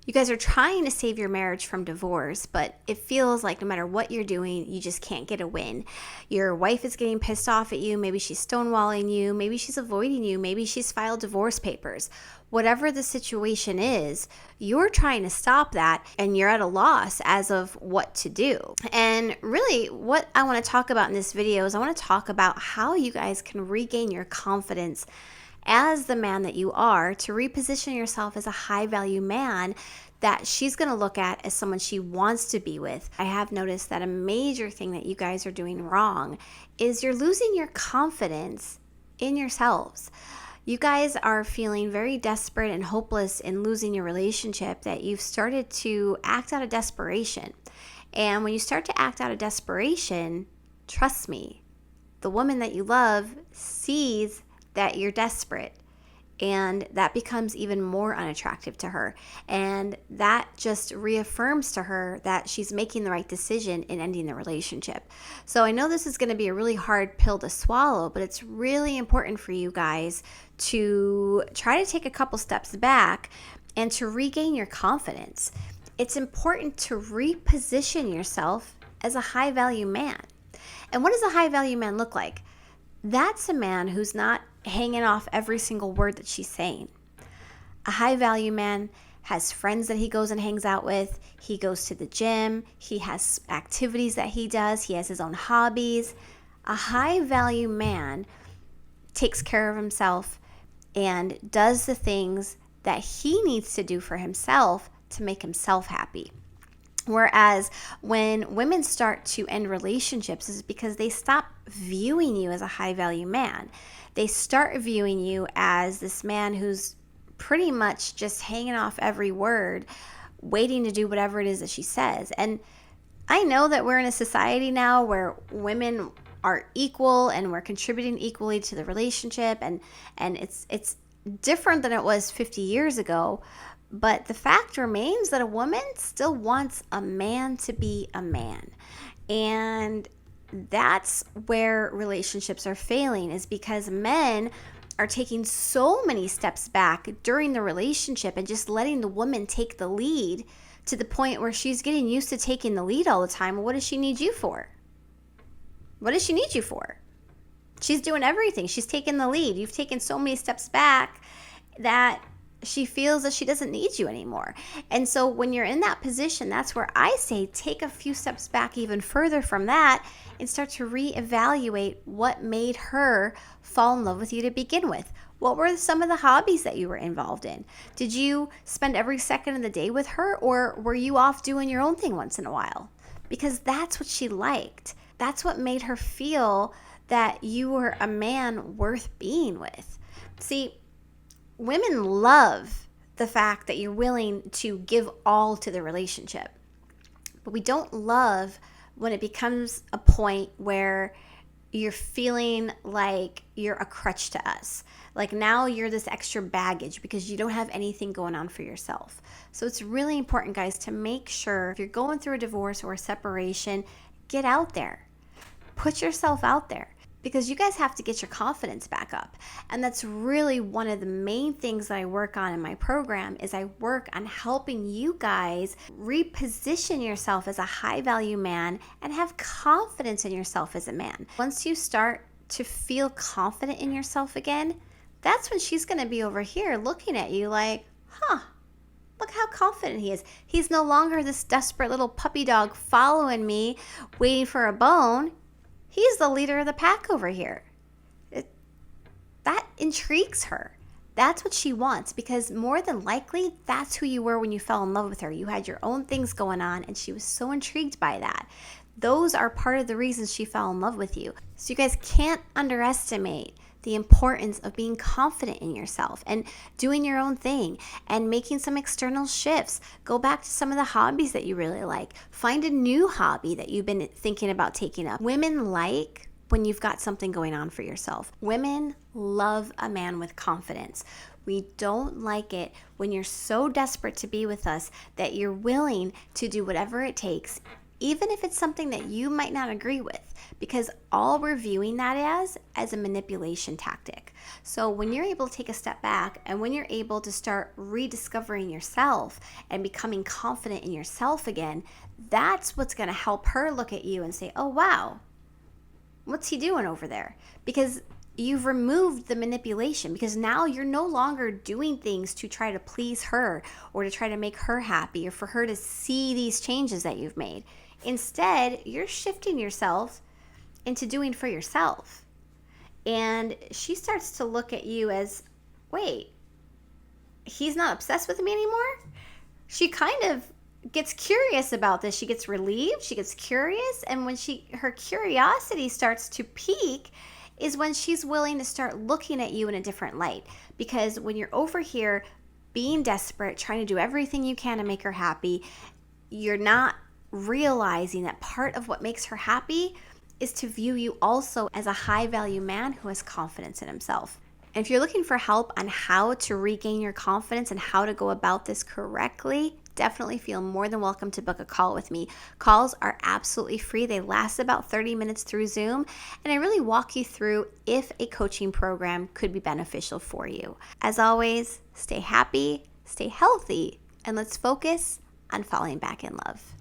You guys are trying to save your marriage from divorce, but it feels like no matter what you're doing, you just can't get a win. Your wife is getting pissed off at you. Maybe she's stonewalling you. Maybe she's avoiding you. Maybe she's filed divorce papers. Whatever the situation is, you're trying to stop that and you're at a loss as of what to do. And really, what I want to talk about in this video is I want to talk about how you guys can regain your confidence as the man that you are, to reposition yourself as a high value man that she's going to look at as someone she wants to be with. I have noticed that a major thing that you guys are doing wrong is you're losing your confidence in yourselves. You guys are feeling very desperate and hopeless in losing your relationship, that you've started to act out of desperation. And when you start to act out of desperation, trust me, the woman that you love sees that you're desperate, and that becomes even more unattractive to her. And that just reaffirms to her that she's making the right decision in ending the relationship. So I know this is going to be a really hard pill to swallow, but it's really important for you guys to try to take a couple steps back and to regain your confidence. It's important to reposition yourself as a high value man. And what does a high value man look like? That's a man who's not hanging off every single word that she's saying. A high value man has friends that he goes and hangs out with. He goes to the gym. He has activities that he does. He has his own hobbies. A high value man takes care of himself and does the things that he needs to do for himself to make himself happy. Whereas when women start to end relationships is because they stop viewing you as a high value man. They start viewing you as this man who's pretty much just hanging off every word, waiting to do whatever it is that she says. And I know that we're in a society now where women are equal and we're contributing equally to the relationship, and it's different than it was 50 years ago. But the fact remains that a woman still wants a man to be a man. And that's where relationships are failing, is because men are taking so many steps back during the relationship and just letting the woman take the lead to the point where she's getting used to taking the lead all the time. What does she need you for? What does she need you for? She's doing everything. She's taking the lead. You've taken so many steps back that she feels that she doesn't need you anymore. And so when you're in that position, that's where I say take a few steps back even further from that and start to reevaluate what made her fall in love with you to begin with. What were some of the hobbies that you were involved in? Did you spend every second of the day with her, or were you off doing your own thing once in a while? Because that's what she liked. That's what made her feel that you were a man worth being with. See, women love the fact that you're willing to give all to the relationship. But we don't love when it becomes a point where you're feeling like you're a crutch to us. Like now you're this extra baggage because you don't have anything going on for yourself. So it's really important, guys, to make sure if you're going through a divorce or a separation, get out there. Put yourself out there. Because you guys have to get your confidence back up. And that's really one of the main things that I work on in my program, is I work on helping you guys reposition yourself as a high value man and have confidence in yourself as a man. Once you start to feel confident in yourself again, that's when she's going to be over here looking at you like, look how confident he is. He's no longer this desperate little puppy dog following me, waiting for a bone. He's the leader of the pack over here. That intrigues her. That's what she wants, because more than likely, that's who you were when you fell in love with her. You had your own things going on, and she was so intrigued by that. Those are part of the reasons she fell in love with you. So you guys can't underestimate the importance of being confident in yourself and doing your own thing and making some external shifts. Go back to some of the hobbies that you really like. Find a new hobby that you've been thinking about taking up. Women like when you've got something going on for yourself. Women love a man with confidence. We don't like it when you're so desperate to be with us that you're willing to do whatever it takes, even if it's something that you might not agree with, because all we're viewing that as a manipulation tactic. So when you're able to take a step back and when you're able to start rediscovering yourself and becoming confident in yourself again, that's what's going to help her look at you and say, oh, wow, what's he doing over there? Because you've removed the manipulation, because now you're no longer doing things to try to please her or to try to make her happy or for her to see these changes that you've made. Instead, you're shifting yourself into doing for yourself. And she starts to look at you as, wait, he's not obsessed with me anymore? She kind of gets curious about this. She gets relieved, she gets curious, and when her curiosity starts to peak is when she's willing to start looking at you in a different light. Because when you're over here being desperate, trying to do everything you can to make her happy, you're not realizing that part of what makes her happy is to view you also as a high value man who has confidence in himself. And if you're looking for help on how to regain your confidence and how to go about this correctly, definitely feel more than welcome to book a call with me. Calls are absolutely free. They last about 30 minutes through Zoom, and I really walk you through if a coaching program could be beneficial for you. As always, stay happy, stay healthy, and let's focus on falling back in love.